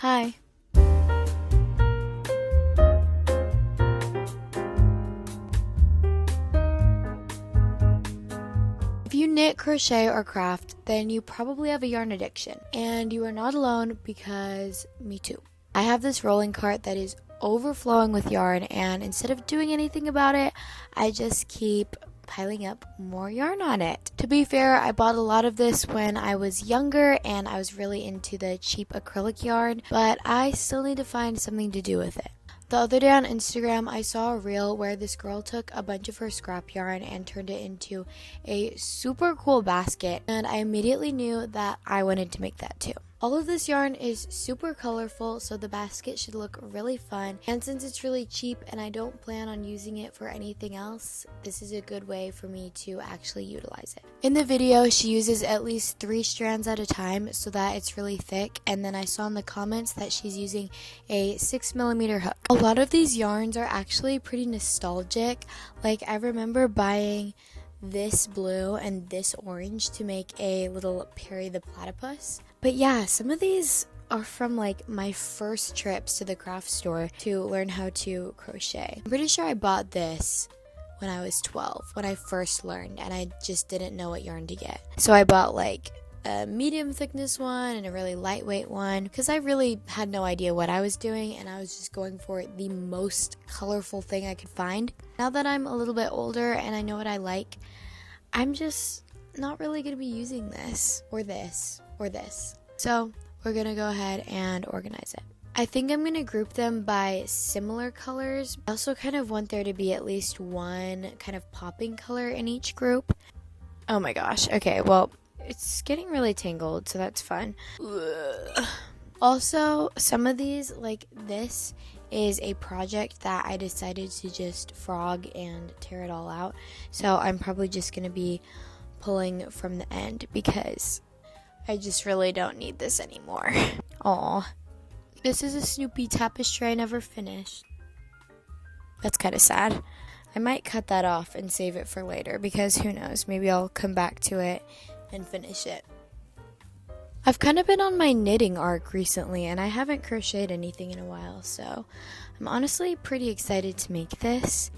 Hi. If you knit, crochet, or craft, then you probably have a yarn addiction. And you are not alone because me too. I have this rolling cart that is overflowing with yarn, and instead of doing anything about it, I just keep piling up more yarn on it. To be fair, I bought a lot of this when I was younger and I was really into the cheap acrylic yarn, but I still need to find something to do with it. The other day on Instagram, I saw a reel where this girl took a bunch of her scrap yarn and turned it into a super cool basket, and I immediately knew that I wanted to make that too. All of this yarn is super colorful, so the basket should look really fun, and since it's really cheap and I don't plan on using it for anything else, this is a good way for me to actually utilize it. In the video, she uses at least 3 strands at a time so that it's really thick, and then I saw in the comments that she's using a 6mm hook. A lot of these yarns are actually pretty nostalgic. Like, I remember buying this blue and this orange to make a little Perry the Platypus. But yeah, some of these are from like my first trips to the craft store to learn how to crochet. I'm pretty sure I bought this when I was 12, when I first learned, and I just didn't know what yarn to get. So I bought like a medium thickness one and a really lightweight one because I really had no idea what I was doing, and I was just going for the most colorful thing I could find. Now that I'm a little bit older and I know what I like, I'm just not really going to be using this or this or this. So we're going to go ahead and organize it. I think I'm going to group them by similar colors. I also kind of want there to be at least one kind of popping color in each group. Oh my gosh. Okay, well, it's getting really tangled, so that's fun. Ugh. Also, some of these, like this, is a project that I decided to just frog and tear it all out. So I'm probably just going to be pulling from the end because I just really don't need this anymore. Aw. This is a Snoopy tapestry I never finished. That's kind of sad. I might cut that off and save it for later because who knows, maybe I'll come back to it and finish it. I've kind of been on my knitting arc recently and I haven't crocheted anything in a while, so I'm honestly pretty excited to make this.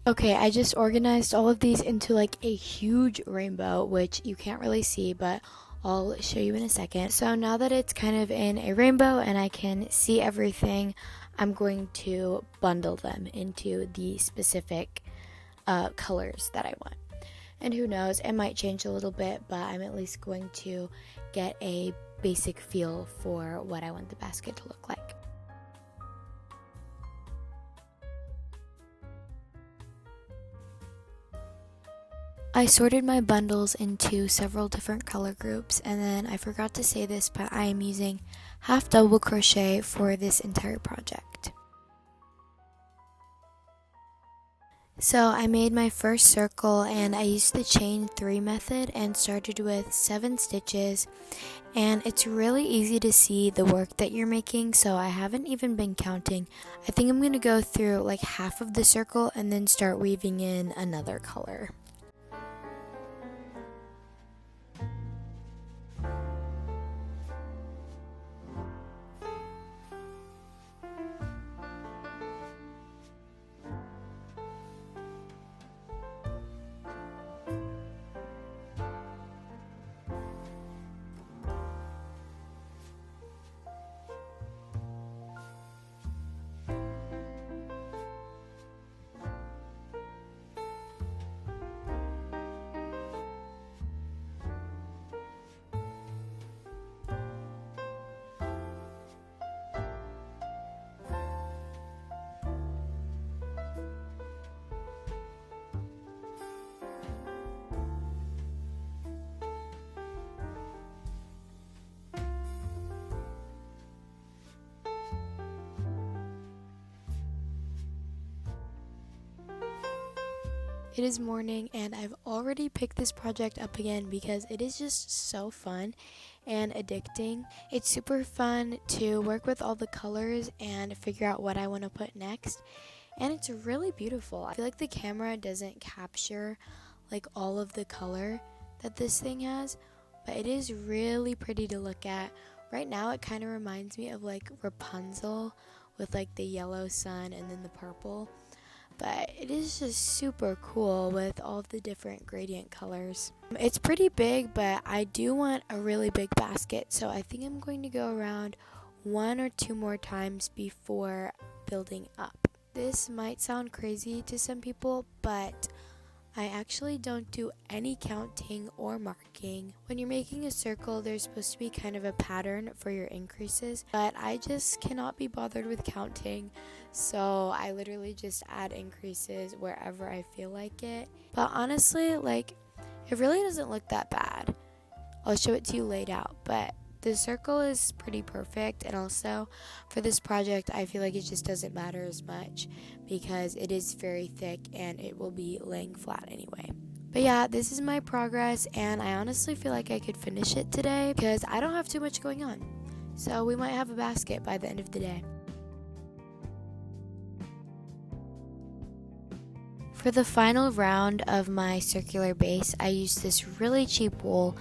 Okay, I just organized all of these into like a huge rainbow, which you can't really see, but I'll show you in a second. So now that it's kind of in a rainbow and I can see everything, I'm going to bundle them into the specific colors that I want. And who knows, it might change a little bit, but I'm at least going to get a basic feel for what I want the basket to look like. I sorted my bundles into several different color groups, and then I forgot to say this, but I am using half double crochet for this entire project. So I made my first circle and I used the chain 3 method and started with 7 stitches, and it's really easy to see the work that you're making, so I haven't even been counting. I think I'm going to go through like half of the circle and then start weaving in another color. It is morning and I've already picked this project up again because it is just so fun and addicting. It's super fun to work with all the colors and figure out what I want to put next. and it's really beautiful. I feel like the camera doesn't capture like all of the color that this thing has, but it is really pretty to look at. Right now it kind of reminds me of like Rapunzel with like the yellow sun and then the purple, but it is just super cool with all of the different gradient colors. It's pretty big, but I do want a really big basket, so I think I'm going to go around 1 or 2 more times before building up. This might sound crazy to some people, but I actually don't do any counting or marking. When you're making a circle, there's supposed to be kind of a pattern for your increases, but I just cannot be bothered with counting, so I literally just add increases wherever I feel like it. But honestly, like, it really doesn't look that bad. I'll show it to you laid out, but the circle is pretty perfect, and also for this project I feel like it just doesn't matter as much because it is very thick and it will be laying flat anyway. But yeah, this is my progress, and I honestly feel like I could finish it today because I don't have too much going on. So we might have a basket by the end of the day. For the final round of my circular base, I used this really cheap wool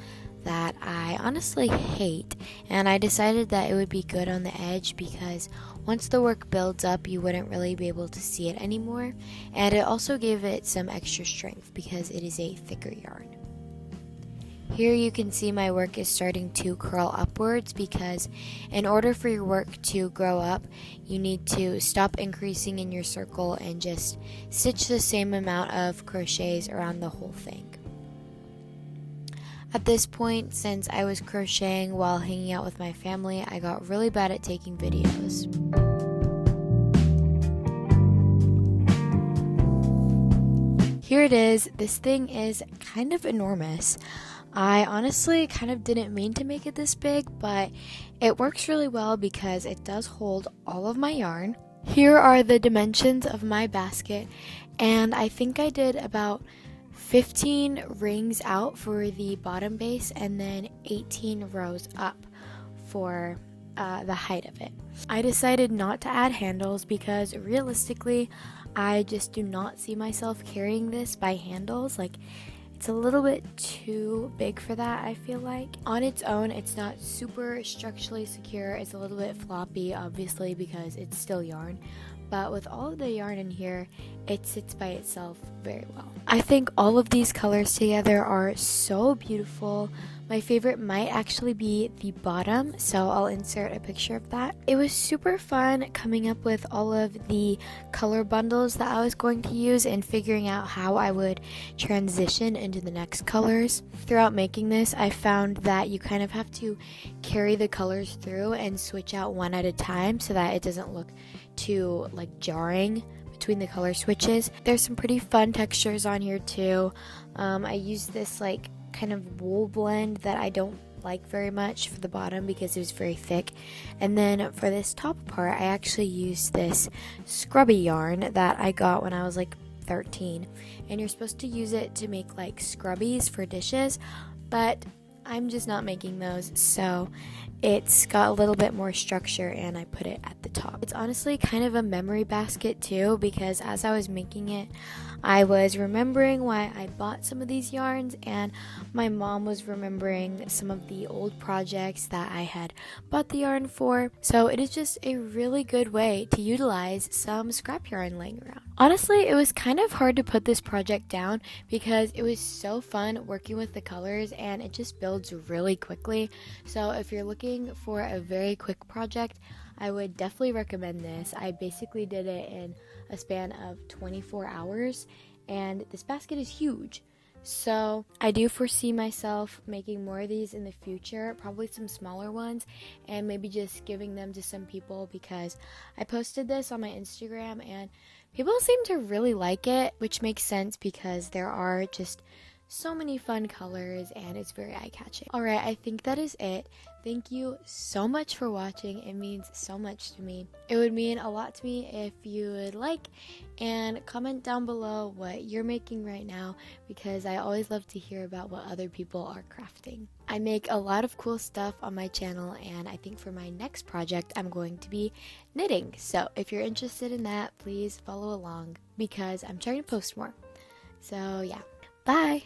that I honestly hate, and I decided that it would be good on the edge because once the work builds up you wouldn't really be able to see it anymore, and it also gave it some extra strength because it is a thicker yarn. Here you can see my work is starting to curl upwards because in order for your work to grow up, you need to stop increasing in your circle and just stitch the same amount of crochets around the whole thing. At this point, since I was crocheting while hanging out with my family, I got really bad at taking videos. Here it is. This thing is kind of enormous. I honestly kind of didn't mean to make it this big, but it works really well because it does hold all of my yarn. Here are the dimensions of my basket, and I think I did about 15 rings out for the bottom base and then 18 rows up for the height of it. I decided not to add handles because realistically I just do not see myself carrying this by handles. Like, it's a little bit too big for that, I feel like. On its own, it's not super structurally secure. It's a little bit floppy, obviously, because it's still yarn. But with all of the yarn in here, it sits by itself very well. I think all of these colors together are so beautiful. My favorite might actually be the bottom, so I'll insert a picture of that. It was super fun coming up with all of the color bundles that I was going to use and figuring out how I would transition into the next colors. Throughout making this, I found that you kind of have to carry the colors through and switch out one at a time so that it doesn't look too like jarring between the color switches. There's some pretty fun textures on here too. I used this like kind of wool blend that I don't like very much for the bottom because it was very thick, and then for this top part I actually used this scrubby yarn that I got when I was like 13, and you're supposed to use it to make like scrubbies for dishes, but I'm just not making those, so it's got a little bit more structure and I put it at the top. It's honestly kind of a memory basket too, because as I was making it I was remembering why I bought some of these yarns, and my mom was remembering some of the old projects that I had bought the yarn for, so it is just a really good way to utilize some scrap yarn laying around. Honestly, it was kind of hard to put this project down because it was so fun working with the colors and it just builds really quickly. So if you're looking for a very quick project, I would definitely recommend this. I basically did it in a span of 24 hours, and this basket is huge. So I do foresee myself making more of these in the future, probably some smaller ones, and maybe just giving them to some people because I posted this on my Instagram and people seem to really like it, which makes sense because there are just so many fun colors and it's very eye-catching. Alright, I think that is it. Thank you so much for watching. It means so much to me. It would mean a lot to me if you would like and comment down below what you're making right now, because I always love to hear about what other people are crafting. I make a lot of cool stuff on my channel, and I think for my next project I'm going to be knitting. So if you're interested in that, please follow along because I'm trying to post more. So yeah, bye!